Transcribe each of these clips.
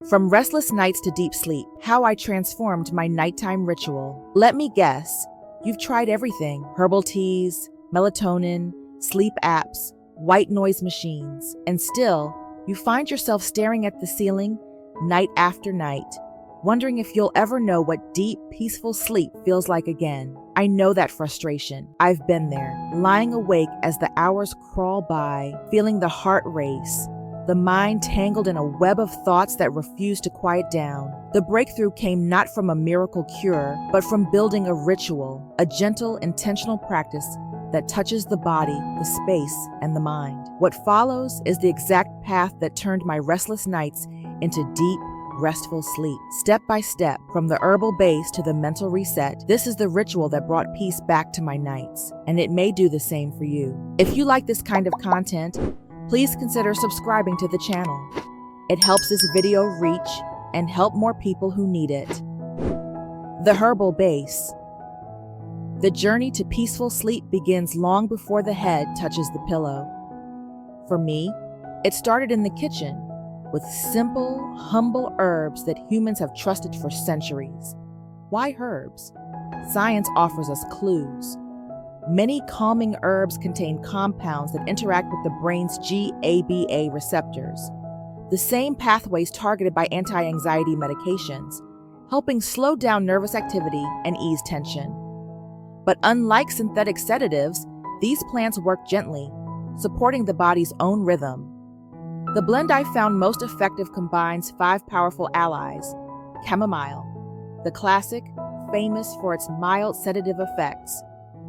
From restless nights to deep sleep, how I transformed my nighttime ritual. Let me guess, you've tried everything: herbal teas, melatonin, sleep apps, white noise machines, and still, you find yourself staring at the ceiling night after night, wondering if you'll ever know what deep, peaceful sleep feels like again. I know that frustration. I've been there, lying awake as the hours crawl by, feeling the heart race, the mind tangled in a web of thoughts that refuse to quiet down. The breakthrough came not from a miracle cure, but from building a ritual, a gentle, intentional practice that touches the body, the space, and the mind. What follows is the exact path that turned my restless nights into deep, restful sleep. Step by step, from the herbal base to the mental reset, this is the ritual that brought peace back to my nights, and it may do the same for you. If you like this kind of content, please consider subscribing to the channel. It helps this video reach and help more people who need it. The herbal base. The journey to peaceful sleep begins long before the head touches the pillow. For me, it started in the kitchen with simple, humble herbs that humans have trusted for centuries. Why herbs? Science offers us clues. Many calming herbs contain compounds that interact with the brain's GABA receptors, the same pathways targeted by anti-anxiety medications, helping slow down nervous activity and ease tension. But unlike synthetic sedatives, these plants work gently, supporting the body's own rhythm. The blend I found most effective combines 5 powerful allies: chamomile, the classic, famous for its mild sedative effects.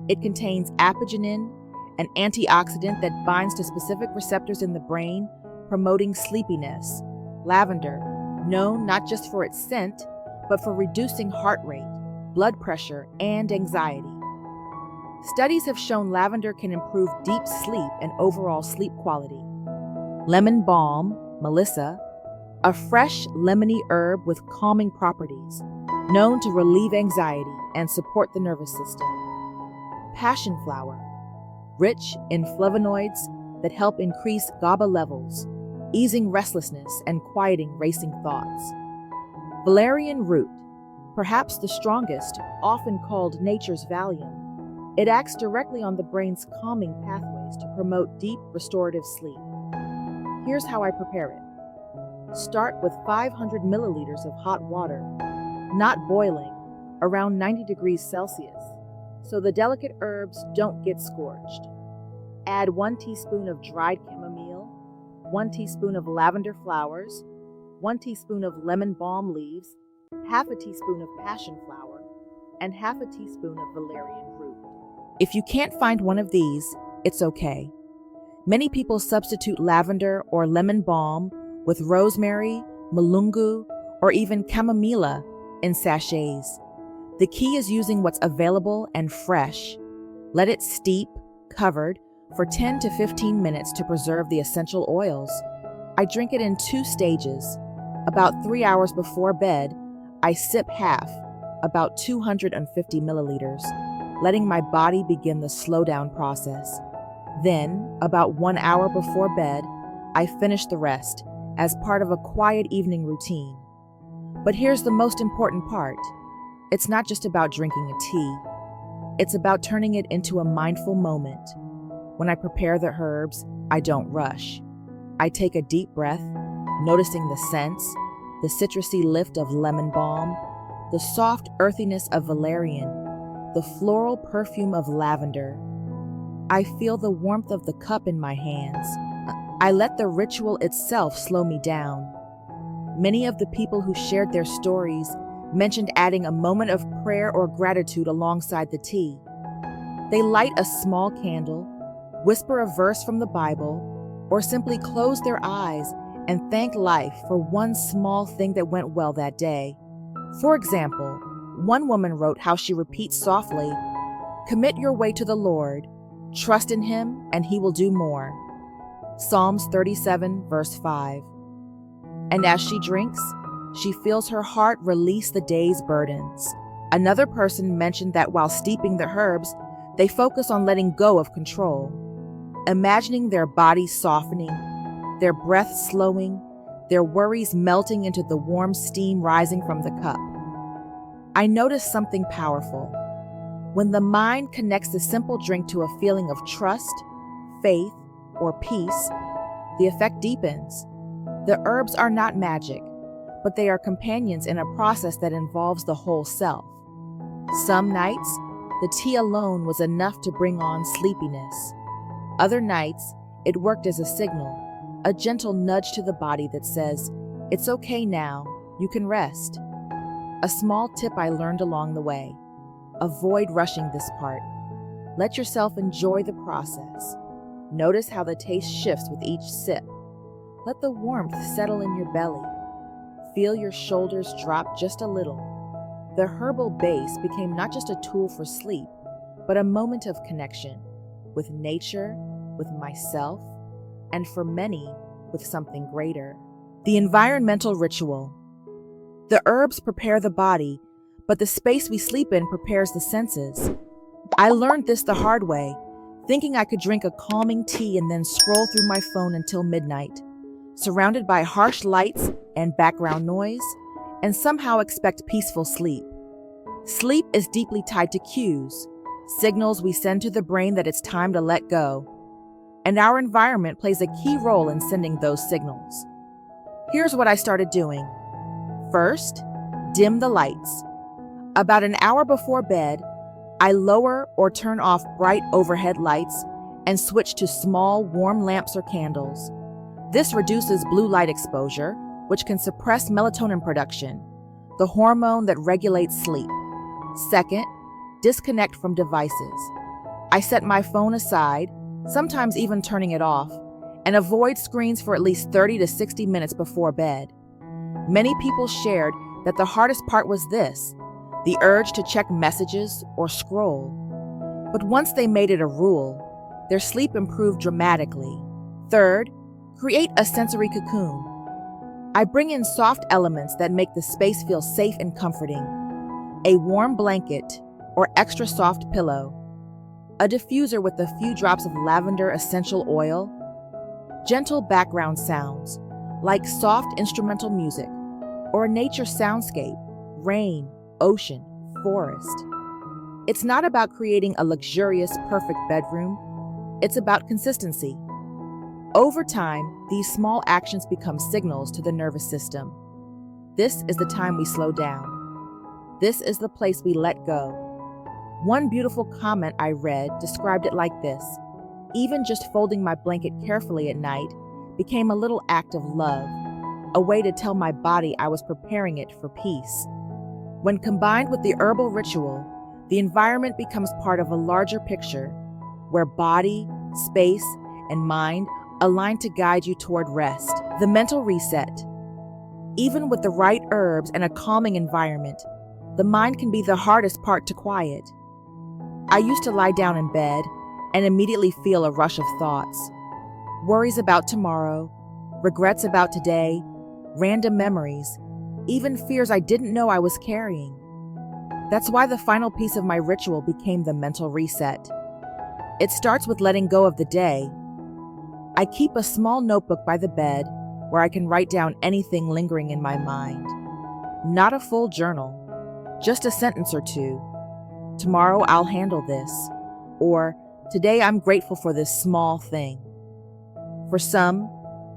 It contains apigenin, an antioxidant that binds to specific receptors in the brain, promoting sleepiness. Lavender, known not just for its scent, but for reducing heart rate, blood pressure, and anxiety. Studies have shown lavender can improve deep sleep and overall sleep quality. Lemon balm, melissa, a fresh, lemony herb with calming properties, known to relieve anxiety and support the nervous system. Passion flower, rich in flavonoids that help increase GABA levels, easing restlessness and quieting racing thoughts. Valerian root, perhaps the strongest, often called nature's Valium. It acts directly on the brain's calming pathways to promote deep, restorative sleep. Here's how I prepare it. Start with 500 milliliters of hot water, not boiling, around 90 degrees Celsius, so the delicate herbs don't get scorched. Add 1 teaspoon of dried chamomile, 1 teaspoon of lavender flowers, 1 teaspoon of lemon balm leaves, half a teaspoon of passion flower, and half a teaspoon of valerian root. If you can't find one of these, it's okay. Many people substitute lavender or lemon balm with rosemary, mulungu, or even chamomilla in sachets. The key is using what's available and fresh. Let it steep, covered, for 10 to 15 minutes to preserve the essential oils. I drink it in 2 stages. About 3 hours before bed, I sip half, about 250 milliliters, letting my body begin the slow-down process. Then, about 1 hour before bed, I finish the rest as part of a quiet evening routine. But here's the most important part. It's not just about drinking a tea. It's about turning it into a mindful moment. When I prepare the herbs, I don't rush. I take a deep breath, noticing the scents, the citrusy lift of lemon balm, the soft earthiness of valerian, the floral perfume of lavender. I feel the warmth of the cup in my hands. I let the ritual itself slow me down. Many of the people who shared their stories mentioned adding a moment of prayer or gratitude alongside the tea. They light a small candle, whisper a verse from the Bible, or simply close their eyes and thank life for one small thing that went well that day. For example, one woman wrote how she repeats softly, "Commit your way to the Lord, trust in Him, and He will do more." Psalms 37, verse 5. And as she drinks, she feels her heart release the day's burdens. Another person mentioned that while steeping the herbs, they focus on letting go of control, imagining their bodies softening, their breath slowing, their worries melting into the warm steam rising from the cup. I noticed something powerful. When the mind connects the simple drink to a feeling of trust, faith, or peace, the effect deepens. The herbs are not magic, but they are companions in a process that involves the whole self. Some nights, the tea alone was enough to bring on sleepiness. Other nights, it worked as a signal, a gentle nudge to the body that says, "It's okay now, you can rest." A small tip I learned along the way: avoid rushing this part. Let yourself enjoy the process. Notice how the taste shifts with each sip. Let the warmth settle in your belly. Feel your shoulders drop just a little. The herbal base became not just a tool for sleep, but a moment of connection with nature, with myself, and for many, with something greater. The environmental ritual. The herbs prepare the body, but the space we sleep in prepares the senses. I learned this the hard way, thinking I could drink a calming tea and then scroll through my phone until midnight, surrounded by harsh lights and background noise, and somehow expect peaceful sleep. Sleep is deeply tied to cues, signals we send to the brain that it's time to let go. And our environment plays a key role in sending those signals. Here's what I started doing. First, dim the lights. About an hour before bed, I lower or turn off bright overhead lights and switch to small, warm lamps or candles. This reduces blue light exposure, which can suppress melatonin production, the hormone that regulates sleep. Second, disconnect from devices. I set my phone aside, sometimes even turning it off, and avoid screens for at least 30 to 60 minutes before bed. Many people shared that the hardest part was this: the urge to check messages or scroll. But once they made it a rule, their sleep improved dramatically. Third, create a sensory cocoon. I bring in soft elements that make the space feel safe and comforting. A warm blanket or extra soft pillow, a diffuser with a few drops of lavender essential oil, gentle background sounds like soft instrumental music or a nature soundscape, rain, ocean, forest. It's not about creating a luxurious, perfect bedroom. It's about consistency. Over time, these small actions become signals to the nervous system. This is the time we slow down. This is the place we let go. One beautiful comment I read described it like this: even just folding my blanket carefully at night became a little act of love, a way to tell my body I was preparing it for peace. When combined with the herbal ritual, the environment becomes part of a larger picture where body, space, and mind align to guide you toward rest. The mental reset. Even with the right herbs and a calming environment, the mind can be the hardest part to quiet. I used to lie down in bed and immediately feel a rush of thoughts. Worries about tomorrow, regrets about today, random memories, even fears I didn't know I was carrying. That's why the final piece of my ritual became the mental reset. It starts with letting go of the day. I keep a small notebook by the bed where I can write down anything lingering in my mind. Not a full journal, just a sentence or two. Tomorrow I'll handle this. Or today I'm grateful for this small thing. For some,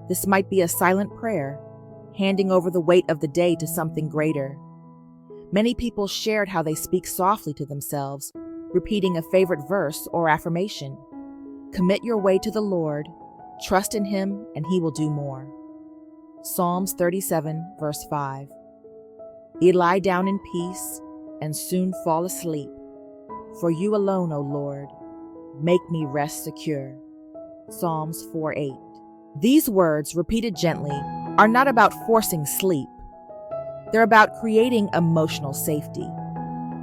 this might be a silent prayer, handing over the weight of the day to something greater. Many people shared how they speak softly to themselves, repeating a favorite verse or affirmation. Commit your way to the Lord, trust in Him, and He will do more. Psalms 37, verse 5. Ye lie down in peace, and soon fall asleep. For you alone, O Lord, make me rest secure. Psalms 4:8. These words, repeated gently, are not about forcing sleep. They're about creating emotional safety.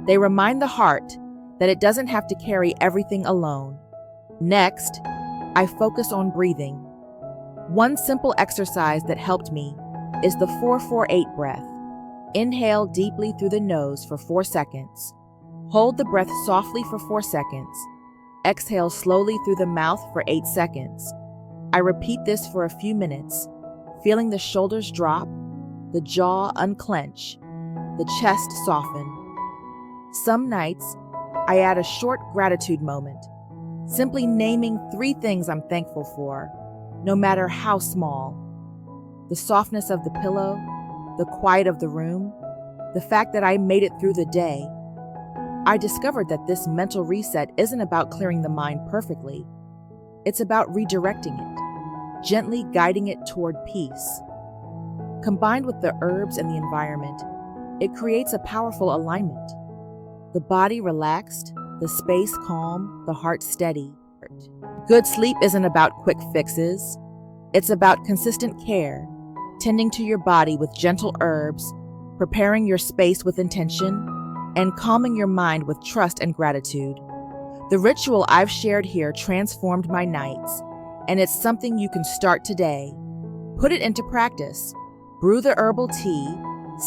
They remind the heart that it doesn't have to carry everything alone. Next, I focus on breathing. One simple exercise that helped me is the 4-4-8 breath. Inhale deeply through the nose for 4 seconds. Hold the breath softly for 4 seconds. Exhale slowly through the mouth for 8 seconds. I repeat this for a few minutes, feeling the shoulders drop, the jaw unclench, the chest soften. Some nights, I add a short gratitude moment, simply naming 3 things I'm thankful for, no matter how small. The softness of the pillow, the quiet of the room, the fact that I made it through the day. I discovered that this mental reset isn't about clearing the mind perfectly. It's about redirecting it, gently guiding it toward peace. Combined with the herbs and the environment, it creates a powerful alignment. The body relaxed, the space calm, the heart steady. Good sleep isn't about quick fixes. It's about consistent care, tending to your body with gentle herbs, preparing your space with intention, and calming your mind with trust and gratitude. The ritual I've shared here transformed my nights, and it's something you can start today. Put it into practice. Brew the herbal tea,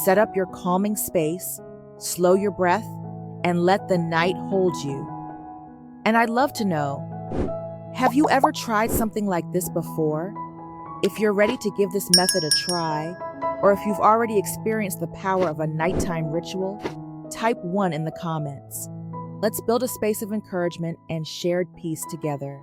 set up your calming space, slow your breath, and let the night hold you. And I'd love to know, have you ever tried something like this before? If you're ready to give this method a try, or if you've already experienced the power of a nighttime ritual, type 1 in the comments. Let's build a space of encouragement and shared peace together.